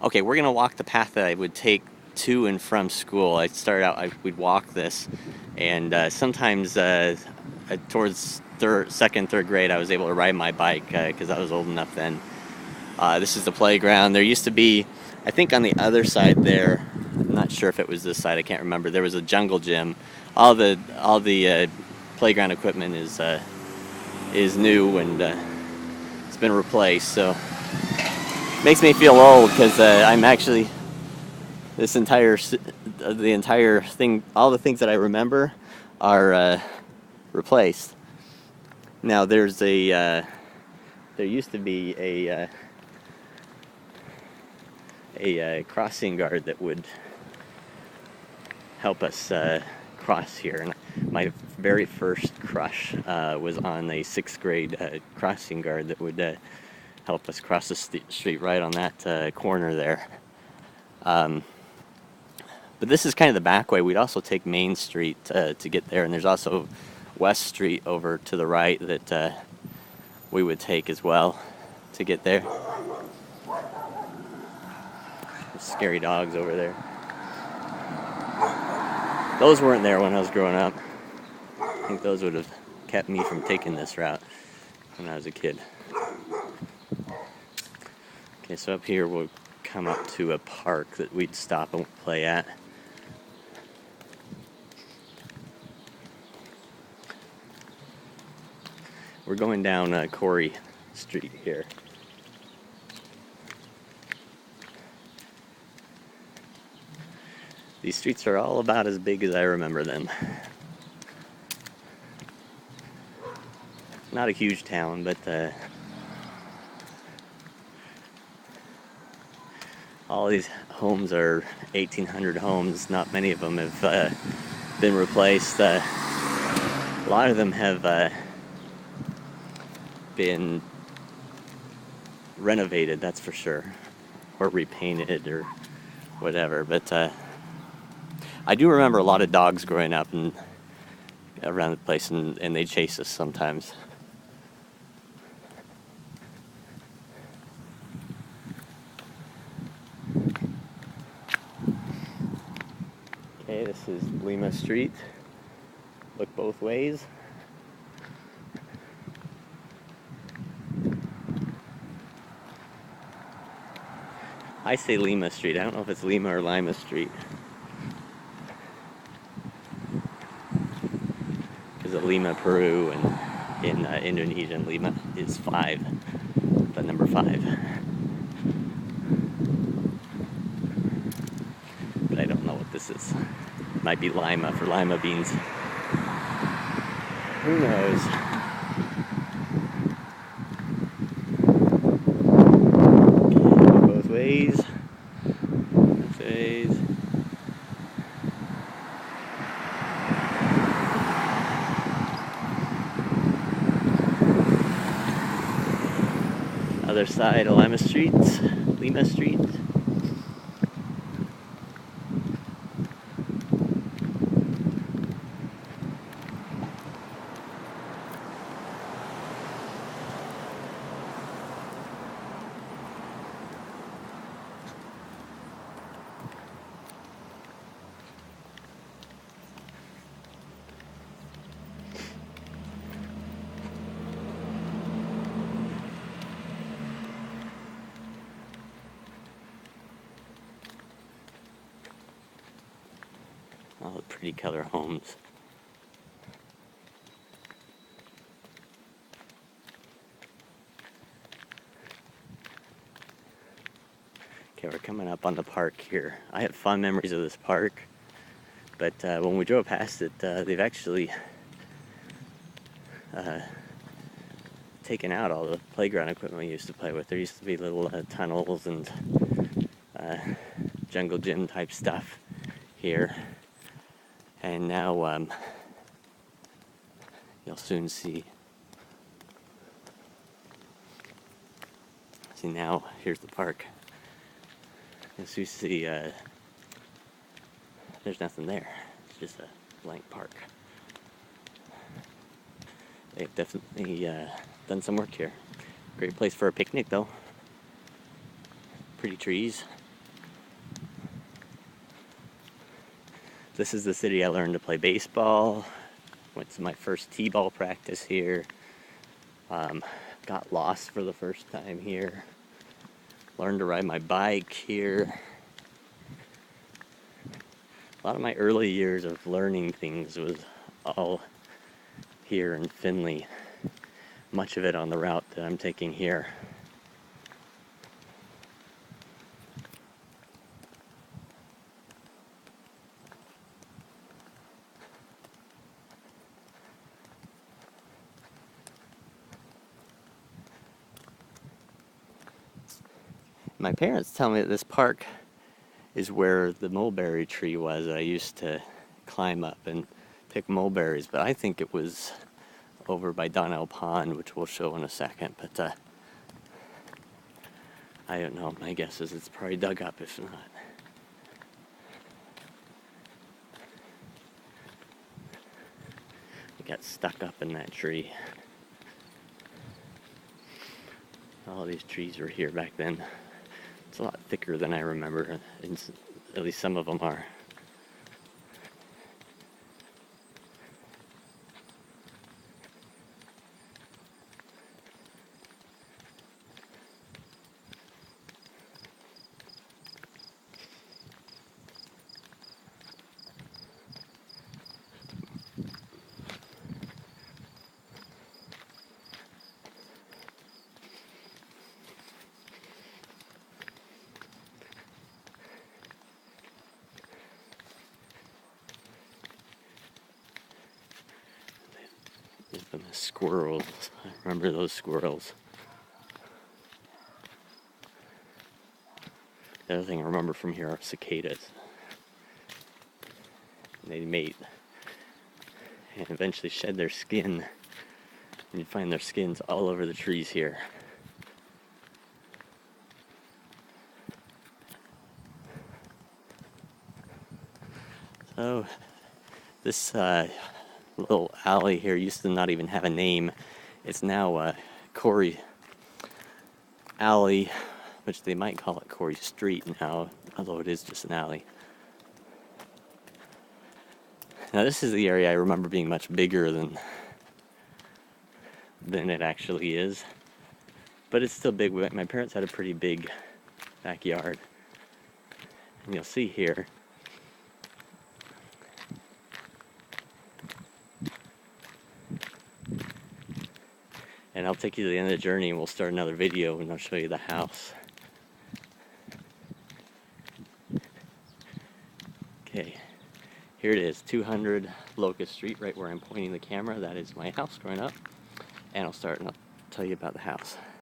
Okay, we're gonna walk the path that I would take to and from school. I started out, we'd walk this, and sometimes towards second, third grade, I was able to ride my bike because I was old enough then. This is the playground. There used to be, I think on the other side there, I'm not sure if it was this side, I can't remember. There was a jungle gym. All the playground equipment is new and it's been replaced. So makes me feel old because I'm actually the entire thing, all the things that I remember are replaced. Now there used to be a crossing guard that would help us cross here. And my very first crush was on a sixth grade crossing guard that would help us cross the street right on that corner there. But this is kind of the back way. We'd also take Main Street to get there, and there's also West Street over to the right that we would take as well to get there. Scary dogs over there. Those weren't there when I was growing up. I think those would have kept me from taking this route when I was a kid. Okay, so up here we'll come up to a park that we'd stop and play at. We're going down Corey Street here. These streets are all about as big as I remember them. Not a huge town, but all these homes are 1800 homes. Not many of them have been replaced. A lot of them have been renovated, that's for sure, or repainted or whatever. But I do remember a lot of dogs growing up and around the place, and they chase us sometimes. Okay, this is Lima Street. Look both ways. I say Lima Street. I don't know if it's Lima or Lima Street. Because of Lima, Peru, and in Indonesia, Lima is 5, the number 5. But I don't know what this is. It might be Lima for lima beans. Who knows? Okay, both ways. Both ways. Other side of Lima Street. Lima Street. All the pretty color homes. Okay, we're coming up on the park here. I have fond memories of this park, but when we drove past it, they've actually taken out all the playground equipment we used to play with. There used to be little tunnels and jungle gym type stuff here. And now you'll soon see. See, now here's the park. As you see, there's nothing there. It's just a blank park. They've definitely done some work here. Great place for a picnic, though. Pretty trees. This is the city I learned to play baseball. Went to my first t-ball practice here. Got lost for the first time here. Learned to ride my bike here. A lot of my early years of learning things was all here in Findlay. Much of it on the route that I'm taking here. My parents tell me that this park is where the mulberry tree was that I used to climb up and pick mulberries, but I think it was over by Donnell Pond, which we'll show in a second, but I don't know. My guess is it's probably dug up if not. I got stuck up in that tree. All these trees were here back then. It's a lot thicker than I remember, at least some of them are. Infamous squirrels. I remember those squirrels. The other thing I remember from here are cicadas. They mate and eventually shed their skin. And you'd find their skins all over the trees here. So this little alley here used to not even have a name. It's now Corey Alley, which they might call it Corey Street now, although it is just an alley. Now this is the area I remember being much bigger than it actually is, but it's still big. My parents had a pretty big backyard, and you'll see here and I'll take you to the end of the journey and we'll start another video and I'll show you the house. Okay, here it is, 200 Locust Street, right where I'm pointing the camera. That is my house growing up, and I'll start and I'll tell you about the house.